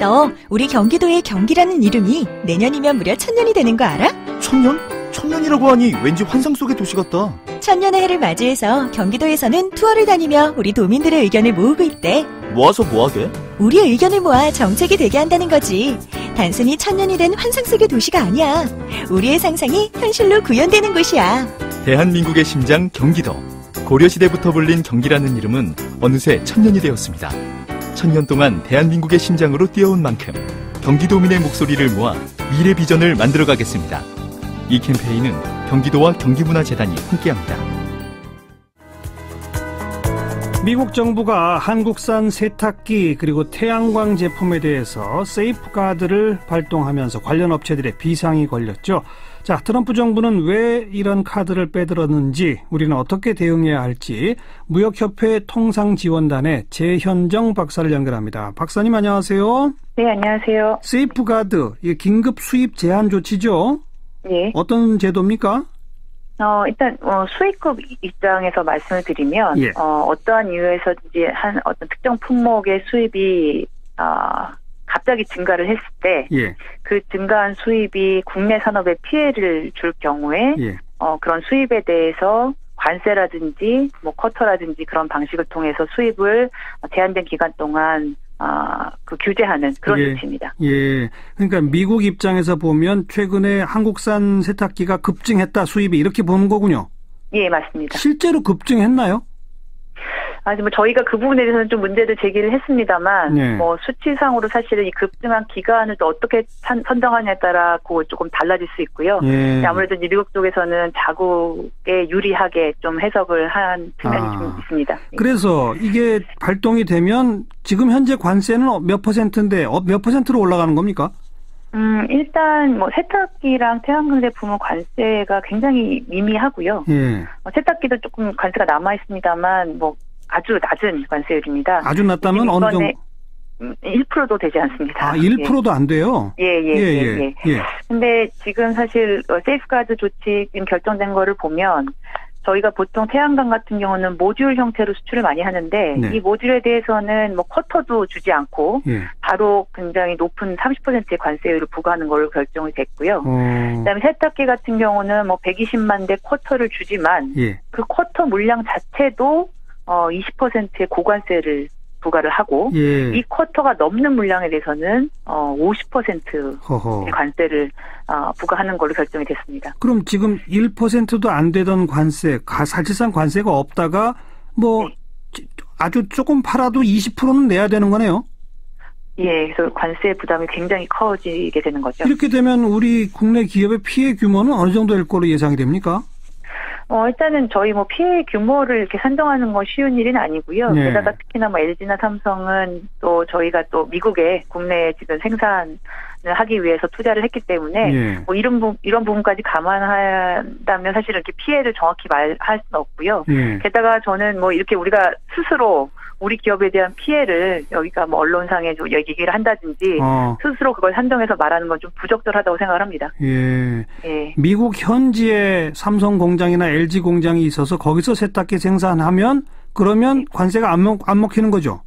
너 우리 경기도의 경기라는 이름이 내년이면 무려 1000년이 되는 거 알아? 1000년? 1000년이라고 하니 왠지 환상 속의 도시 같다. 1000년의 해를 맞이해서 경기도에서는 투어를 다니며 우리 도민들의 의견을 모으고 있대. 모아서 뭐하게? 우리의 의견을 모아 정책이 되게 한다는 거지. 단순히 1000년이 된 환상 속의 도시가 아니야. 우리의 상상이 현실로 구현되는 곳이야. 대한민국의 심장 경기도. 고려시대부터 불린 경기라는 이름은 어느새 1000년이 되었습니다. 1000년 동안 대한민국의 심장으로 뛰어온 만큼 경기도민의 목소리를 모아 미래 비전을 만들어가겠습니다. 이 캠페인은 경기도와 경기문화재단이 함께합니다. 미국 정부가 한국산 세탁기 그리고 태양광 제품에 대해서 세이프가드를 발동하면서 관련 업체들의 비상이 걸렸죠. 자, 트럼프 정부는 왜 이런 카드를 빼들었는지, 우리는 어떻게 대응해야 할지 무역협회 통상지원단의 재현정 박사를 연결합니다. 박사님 안녕하세요. 네, 안녕하세요. 세이프가드, 이게 긴급 수입 제한 조치죠? 예. 어떤 제도입니까? 일단 수입국 입장에서 말씀을 드리면 예. 어떠한 이유에서든지 한 어떤 특정 품목의 수입이 갑자기 증가를 했을 때 예. 그 증가한 수입이 국내 산업에 피해를 줄 경우에 예. 그런 수입에 대해서 관세라든지 뭐 쿼터라든지 그런 방식을 통해서 수입을 제한된 기간 동안 규제하는 그런 조치입니다. 예. 그러니까 미국 입장에서 보면 최근에 한국산 세탁기가 급증했다, 수입이, 이렇게 보는 거군요. 예, 맞습니다. 실제로 급증했나요? 뭐 저희가 그 부분에 대해서는 좀 문제를 제기를 했습니다만, 네. 뭐 수치상으로 사실은 이 급증한 기간을 또 어떻게 선정하냐에 따라 그 조금 달라질 수 있고요. 예. 아무래도 이제 미국 쪽에서는 자국에 유리하게 좀 해석을 한 측면이 좀 있습니다. 그래서 이게 발동이 되면 지금 현재 관세는 몇 퍼센트인데 몇 퍼센트로 올라가는 겁니까? 일단 뭐 세탁기랑 태양광 제품은 관세가 굉장히 미미하고요. 예. 세탁기도 조금 관세가 남아 있습니다만 뭐 아주 낮은 관세율입니다. 아주 낮다면 어느 정도? 1%도 되지 않습니다. 1%도 안 돼요? 예. 근데 지금 사실 세이프가드 조치 지금 결정된 거를 보면 저희가 보통 태양광 같은 경우는 모듈 형태로 수출을 많이 하는데 네. 이 모듈에 대해서는 뭐 쿼터도 주지 않고 바로 굉장히 높은 30%의 관세율을 부과하는 걸로 결정이 됐고요. 그다음에 세탁기 같은 경우는 뭐 120만 대 쿼터를 주지만 그 쿼터 물량 자체도 20%의 고관세를 부과를 하고 이 쿼터가 넘는 물량에 대해서는 50%의 관세를 부과하는 걸로 결정이 됐습니다. 그럼 지금 1%도 안 되던 관세, 사실상 관세가 없다가 뭐 아주 조금 팔아도 20%는 내야 되는 거네요? 예, 그래서 관세 부담이 굉장히 커지게 되는 거죠. 이렇게 되면 우리 국내 기업의 피해 규모는 어느 정도일 거로 예상이 됩니까? 일단은 저희 뭐 피해 규모를 이렇게 산정하는 건 쉬운 일은 아니고요. 게다가 특히나 뭐 LG나 삼성은 또 저희가 또 미국에 국내에 지금 생산을 하기 위해서 투자를 했기 때문에 뭐 이런 부분까지 감안한다면 사실은 이렇게 피해를 정확히 말할 수는 없고요. 게다가 저는 뭐 이렇게 우리가 스스로 우리 기업에 대한 피해를 여기가 뭐 언론상에 좀 얘기를 한다든지 스스로 그걸 산정해서 말하는 건 좀 부적절하다고 생각을 합니다. 예. 미국 현지에 삼성 공장이나 LG 공장이 있어서 거기서 세탁기 생산하면 그러면 관세가 안 먹히는 거죠?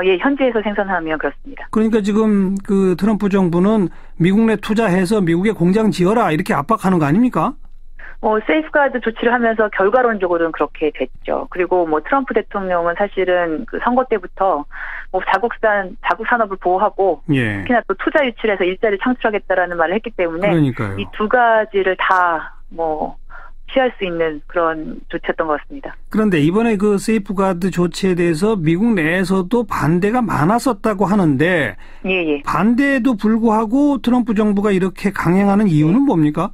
예, 현지에서 생산하면 그렇습니다. 그러니까 지금 그 트럼프 정부는 미국 내 투자해서 미국에 공장 지어라 이렇게 압박하는 거 아닙니까? 세이프가드 조치를 하면서 결과론적으로는 그렇게 됐죠. 그리고 뭐 트럼프 대통령은 사실은 그 선거 때부터 뭐 자국 산업을 보호하고 특히나 또 투자 유치해서 일자리 창출하겠다라는 말을 했기 때문에 이 두 가지를 다 뭐 취할 수 있는 그런 조치였던 것 같습니다. 그런데 이번에 그 세이프가드 조치에 대해서 미국 내에서도 반대가 많았었다고 하는데 반대에도 불구하고 트럼프 정부가 이렇게 강행하는 이유는 뭡니까?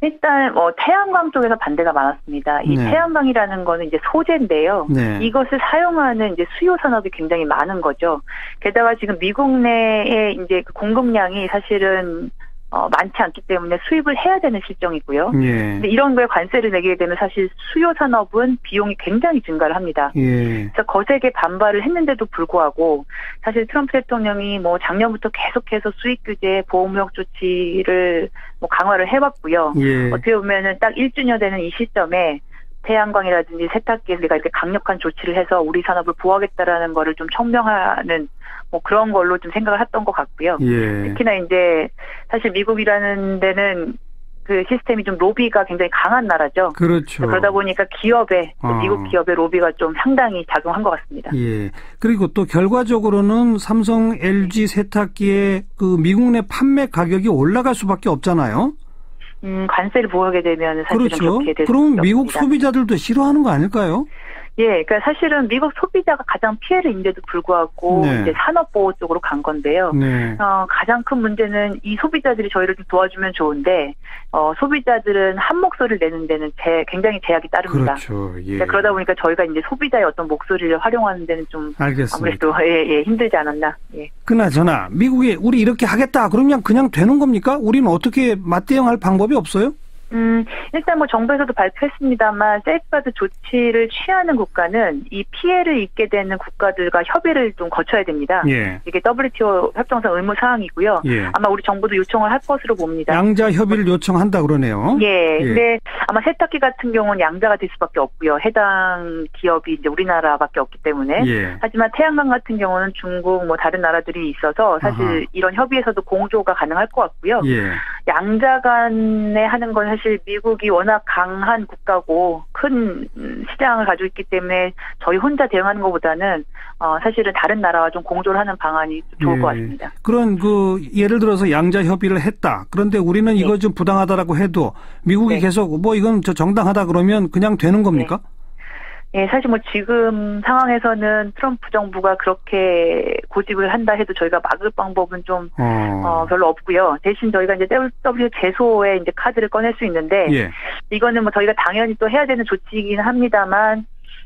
일단 태양광 쪽에서 반대가 많았습니다. 이 태양광이라는 거는 이제 소재인데요. 이것을 사용하는 이제 수요 산업이 굉장히 많은 거죠. 게다가 지금 미국 내에 이제 그 공급량이 사실은 많지 않기 때문에 수입을 해야 되는 실정이고요. 근데 이런 거에 관세를 내게 되면 사실 수요 산업은 비용이 굉장히 증가를 합니다. 그래서 거세게 반발을 했는데도 불구하고 사실 트럼프 대통령이 뭐 작년부터 계속해서 수입 규제, 보호무역 조치를 뭐 강화를 해왔고요. 어떻게 보면은 딱 1주년 되는 이 시점에 태양광이라든지 세탁기에 우리가 이렇게 강력한 조치를 해서 우리 산업을 보호하겠다라는 거를 좀 청명하는 뭐 그런 걸로 좀 생각을 했던 것 같고요. 예. 특히나 이제 사실 미국이라는 데는 그 시스템이 좀 로비가 굉장히 강한 나라죠. 그렇죠. 그러다 보니까 기업에 미국 기업의 로비가 좀 상당히 작용한 것 같습니다. 예. 그리고 또 결과적으로는 삼성, LG 세탁기의 그 미국 내 판매 가격이 올라갈 수밖에 없잖아요. 관세를 부과하게 되면 사실은 그렇죠. 그렇게 될 그럼 미국 없습니다. 소비자들도 싫어하는 거 아닐까요? 예, 그러니까 사실은 미국 소비자가 가장 피해를 입는데도 불구하고 네. 이제 산업보호 쪽으로 간 건데요. 네. 가장 큰 문제는 이 소비자들이 저희를 좀 도와주면 좋은데 소비자들은 한 목소리를 내는 데는 굉장히 제약이 따릅니다. 그렇죠. 예. 그러니까 그러다 보니까 저희가 이제 소비자의 어떤 목소리를 활용하는 데는 좀 알겠습니다. 아무래도 힘들지 않았나. 예. 그나저나 미국이 우리 이렇게 하겠다 그러면 그냥 되는 겁니까? 우리는 어떻게 맞대응할 방법이 없어요? 일단 뭐 정부에서도 발표했습니다만 세이프가드 조치를 취하는 국가는 이 피해를 입게 되는 국가들과 협의를 좀 거쳐야 됩니다. 예. 이게 WTO 협정상 의무 사항이고요. 예. 아마 우리 정부도 요청을 할 것으로 봅니다. 양자 협의를 요청한다 그러네요. 예. 근데 아마 세탁기 같은 경우는 양자가 될 수밖에 없고요. 해당 기업이 이제 우리나라밖에 없기 때문에. 예. 하지만 태양광 같은 경우는 중국 뭐 다른 나라들이 있어서 사실 아하. 이런 협의에서도 공조가 가능할 것 같고요. 예. 양자 간에 하는 건 사실 미국이 워낙 강한 국가고 큰 시장을 가지고 있기 때문에 저희 혼자 대응하는 것보다는 사실은 다른 나라와 좀 공조를 하는 방안이 좋을 것 같습니다. 그런 예를 들어서 양자 협의를 했다. 그런데 우리는 이거 좀 부당하다라고 해도 미국이 계속 뭐 이건 정당하다 그러면 그냥 되는 겁니까? 예, 사실 뭐 지금 상황에서는 트럼프 정부가 그렇게 고집을 한다 해도 저희가 막을 방법은 좀 별로 없고요. 대신 저희가 이제 WTO 제소에 이제 카드를 꺼낼 수 있는데 이거는 뭐 저희가 당연히 또 해야 되는 조치이긴 합니다만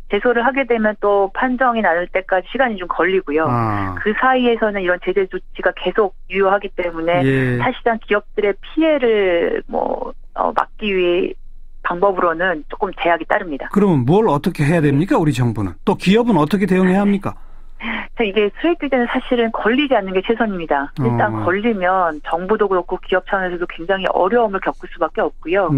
제소를 하게 되면 또 판정이 나올 때까지 시간이 좀 걸리고요. 그 사이에서는 이런 제재 조치가 계속 유효하기 때문에 사실상 기업들의 피해를 막기 위해 방법으로는 조금 제약이 따릅니다. 그러면 뭘 어떻게 해야 됩니까? 우리 정부는. 또 기업은 어떻게 대응해야 합니까? 이게 수익 규제는 사실은 걸리지 않는 게 최선입니다. 일단 걸리면 정부도 그렇고 기업 차원에서도 굉장히 어려움을 겪을 수밖에 없고요.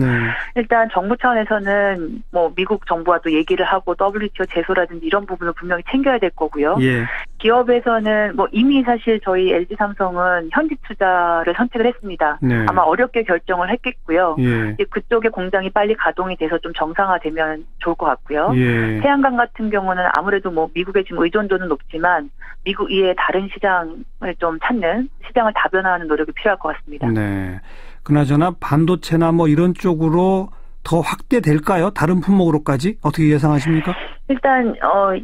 일단 정부 차원에서는 뭐 미국 정부와 또 얘기를 하고 WTO 제소라든지 이런 부분을 분명히 챙겨야 될 거고요. 기업에서는 뭐 이미 사실 저희 LG 삼성은 현지 투자를 선택을 했습니다. 아마 어렵게 결정을 했겠고요. 그쪽의 공장이 빨리 가동이 돼서 좀 정상화되면 좋을 것 같고요. 태양광 같은 경우는 아무래도 뭐 미국의 지금 의존도는 높지만 미국 이외의 다른 시장을 좀 찾는 시장을 다변화하는 노력이 필요할 것 같습니다. 네. 그나저나 반도체나 뭐 이런 쪽으로 더 확대될까요? 다른 품목으로까지? 어떻게 예상하십니까? 일단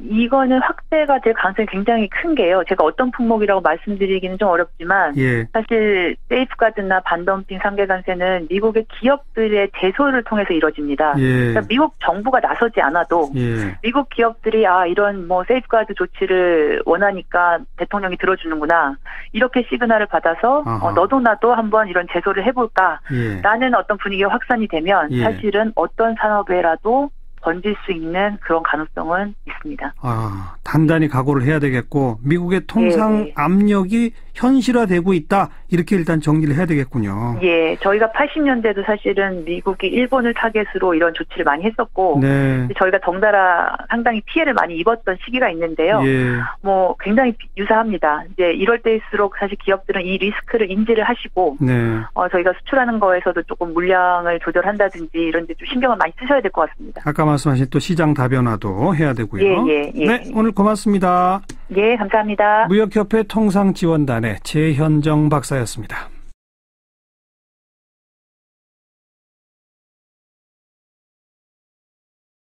이거는 확대가 될 가능성이 굉장히 큰 게요. 제가 어떤 품목이라고 말씀드리기는 좀 어렵지만 사실 세이프가드나 반덤핑 상계관세는 미국의 기업들의 제소를 통해서 이루어집니다. 그러니까 미국 정부가 나서지 않아도 미국 기업들이 이런 뭐 세이프가드 조치를 원하니까 대통령이 들어주는구나 이렇게 시그널을 받아서 너도 나도 한번 이런 제소를 해볼까 라는 어떤 분위기가 확산이 되면 사실은 어떤 산업에라도 번질 수 있는 그런 가능성은 있습니다. 단단히 각오를 해야 되겠고 미국의 통상 압력이 현실화되고 있다. 이렇게 일단 정리를 해야 되겠군요. 저희가 80년대도 사실은 미국이 일본을 타겟으로 이런 조치를 많이 했었고 저희가 덩달아 상당히 피해를 많이 입었던 시기가 있는데요. 뭐 굉장히 유사합니다. 이제 이럴 때일수록 사실 기업들은 이 리스크를 인지를 하시고 저희가 수출하는 거에서도 조금 물량을 조절한다든지 이런 데 좀 신경을 많이 쓰셔야 될 것 같습니다. 아까 말씀하신 또 시장 다변화도 해야 되고요. 네, 오늘 고맙습니다. 감사합니다. 무역협회 통상지원단의 최현정 박사였습니다.